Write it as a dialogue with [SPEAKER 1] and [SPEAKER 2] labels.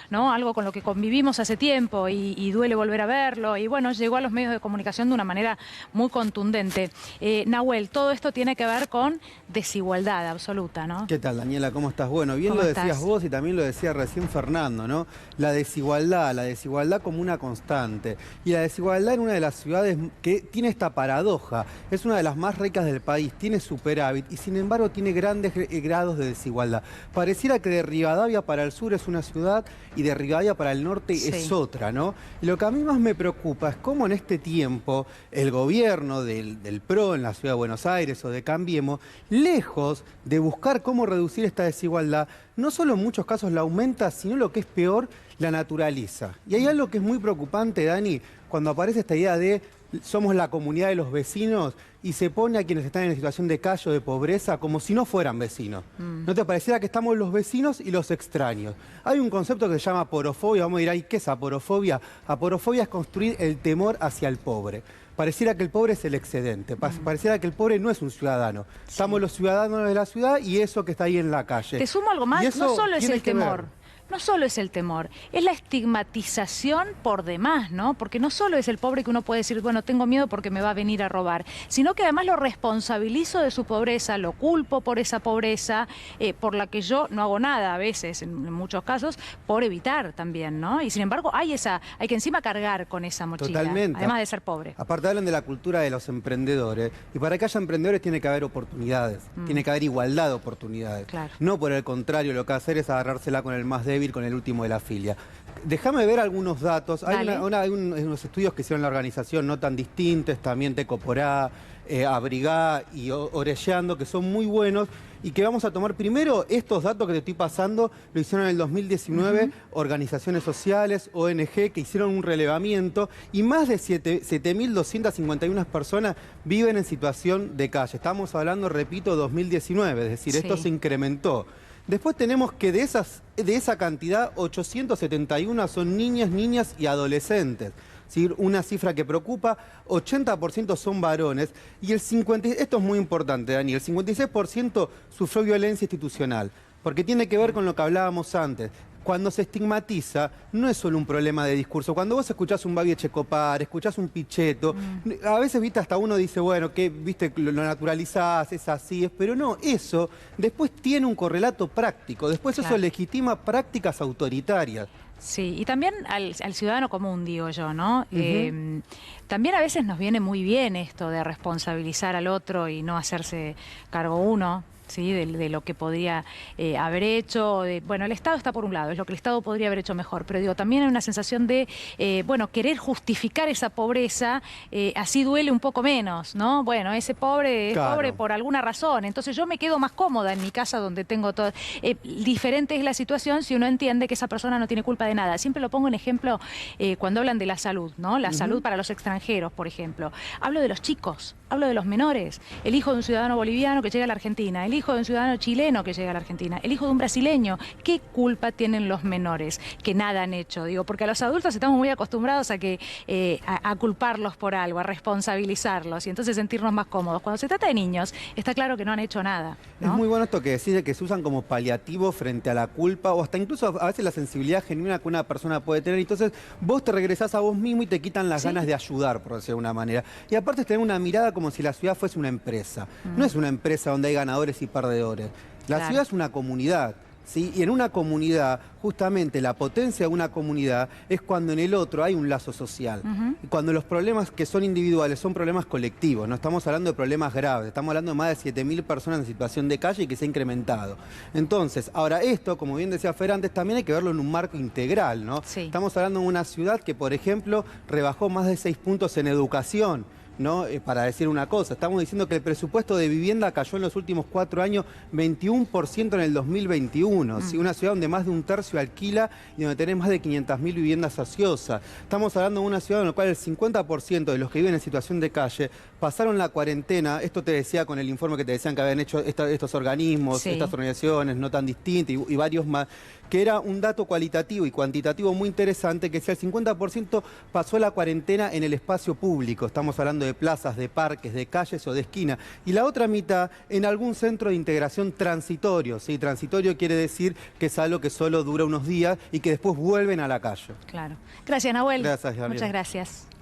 [SPEAKER 1] ¿no? Algo con lo que convivimos hace tiempo y duele volver a verlo. Y bueno, llegó a los medios de comunicación de una manera muy contundente. Nahuel, todo esto tiene que ver con desigualdad absoluta, ¿no?
[SPEAKER 2] ¿Qué tal, Daniela? ¿Cómo estás? Bueno, bien
[SPEAKER 1] ¿Cómo
[SPEAKER 2] lo decías
[SPEAKER 1] estás?
[SPEAKER 2] vos y también lo decía recién Fernando, ¿no? La desigualdad como una constante. Y la desigualdad en una de las ciudades que tiene esta paradoja. Es una de las más ricas del país, tiene superávit y sin embargo tiene grandes grados de desigualdad. Pareciera que de Rivadavia para el sur es una ciudad y de Rivadavia para el norte es otra, ¿no? Y lo que a mí más me preocupa es cómo en este tiempo el gobierno del PRO en la ciudad de Buenos Aires o de Cambiemos, lejos de buscar cómo reducir esta desigualdad, no solo en muchos casos la aumenta, sino lo que es peor, la naturaliza. Y hay algo que es muy preocupante, Dani, cuando aparece esta idea de somos la comunidad de los vecinos y se pone a quienes están en situación de calle o de pobreza como si no fueran vecinos. ¿No te pareciera que estamos los vecinos y los extraños? Hay un concepto que se llama aporofobia. Vamos a decir, ¿qué es aporofobia? Aporofobia es construir el temor hacia el pobre. Pareciera que el pobre es el excedente, pareciera que el pobre no es un ciudadano. Estamos los ciudadanos de la ciudad y eso que está ahí en la calle.
[SPEAKER 1] Te sumo algo más, no solo es el temor.
[SPEAKER 2] Ver.
[SPEAKER 1] No solo es el temor, es la estigmatización por demás, ¿no? Porque no solo es el pobre que uno puede decir, bueno, tengo miedo porque me va a venir a robar, sino que además lo responsabilizo de su pobreza, lo culpo por esa pobreza, por la que yo no hago nada a veces, en muchos casos, por evitar también, ¿no? Y sin embargo hay que encima cargar con esa mochila,
[SPEAKER 2] Totalmente.
[SPEAKER 1] además de ser pobre.
[SPEAKER 2] Aparte hablan de la cultura de los emprendedores, y para que haya emprendedores tiene que haber oportunidades, tiene que haber igualdad de oportunidades.
[SPEAKER 1] Claro.
[SPEAKER 2] No por el contrario, lo que hacer es agarrársela con el más débil, con el último de la filia. Déjame ver algunos datos. Hay unos estudios que hicieron la organización No Tan Distintos, también Tecoporá, Abrigá y Orellando, que son muy buenos y que vamos a tomar primero estos datos que te estoy pasando, lo hicieron en el 2019, organizaciones sociales, ONG, que hicieron un relevamiento y más de 7.251 personas viven en situación de calle. Estamos hablando, repito, 2019, es decir, esto se incrementó. Después tenemos que de esa cantidad, 871 son niñas y adolescentes. ¿Sí? Una cifra que preocupa, 80% son varones y esto es muy importante, Dani, el 56% sufrió violencia institucional, porque tiene que ver con lo que hablábamos antes. Cuando se estigmatiza, no es solo un problema de discurso. Cuando vos escuchás un Babi Echecopar, escuchás un Pichetto, a veces, viste, hasta uno dice, bueno, que viste, lo naturalizás, es así, pero no, eso después tiene un correlato práctico, después eso legitima prácticas autoritarias.
[SPEAKER 1] Sí, y también al ciudadano común, digo yo, ¿no? También a veces nos viene muy bien esto de responsabilizar al otro y no hacerse cargo uno. ¿Sí? De lo que podría haber hecho. Bueno, el Estado está por un lado, es lo que el Estado podría haber hecho mejor, pero digo, también hay una sensación de, bueno, querer justificar esa pobreza, así duele un poco menos, ¿no? Bueno, ese pobre es pobre por alguna razón, entonces yo me quedo más cómoda en mi casa donde tengo todo. Diferente es la situación si uno entiende que esa persona no tiene culpa de nada. Siempre lo pongo en ejemplo cuando hablan de la salud, ¿no? La salud para los extranjeros, por ejemplo. Hablo de los chicos, hablo de los menores, el hijo de un ciudadano boliviano que llega a la Argentina, el hijo de un ciudadano chileno que llega a la Argentina, el hijo de un brasileño. ¿Qué culpa tienen los menores que nada han hecho? Digo, porque a los adultos estamos muy acostumbrados a culparlos por algo, a responsabilizarlos y entonces sentirnos más cómodos. Cuando se trata de niños, está claro que no han hecho nada, ¿no?
[SPEAKER 2] Es muy bueno esto que decís de que se usan como paliativo frente a la culpa o hasta incluso a veces la sensibilidad genuina que una persona puede tener. Entonces vos te regresás a vos mismo y te quitan las ganas de ayudar, por decirlo de una manera. Y aparte es tener una mirada como si la ciudad fuese una empresa. No es una empresa donde hay ganadores y perdedores. La ciudad es una comunidad, ¿sí? Y en una comunidad, justamente la potencia de una comunidad es cuando en el otro hay un lazo social. Y cuando los problemas que son individuales son problemas colectivos, no estamos hablando de problemas graves, estamos hablando de más de 7.000 personas en situación de calle y que se ha incrementado. Entonces, ahora esto, como bien decía Fer antes, también hay que verlo en un marco integral, ¿no? Sí. Estamos hablando de una ciudad que, por ejemplo, rebajó más de 6 puntos en educación, ¿no? Para decir una cosa, estamos diciendo que el presupuesto de vivienda cayó en los últimos 4 años 21% en el 2021, ¿sí? Una ciudad donde más de un tercio alquila y donde tenés más de 500.000 viviendas ociosas. Estamos hablando de una ciudad en la cual el 50% de los que viven en situación de calle pasaron la cuarentena, esto te decía con el informe que te decían que habían hecho estos organismos, estas organizaciones No Tan Distintas y varios más, que era un dato cualitativo y cuantitativo muy interesante, que si el 50% pasó la cuarentena en el espacio público, estamos hablando de plazas, de parques, de calles o de esquina, y la otra mitad en algún centro de integración transitorio, ¿sí? Transitorio quiere decir que es algo que solo dura unos días y que después vuelven a la calle.
[SPEAKER 1] Claro. Gracias, Nahuel.
[SPEAKER 2] Gracias, Gabriel.
[SPEAKER 1] Muchas gracias.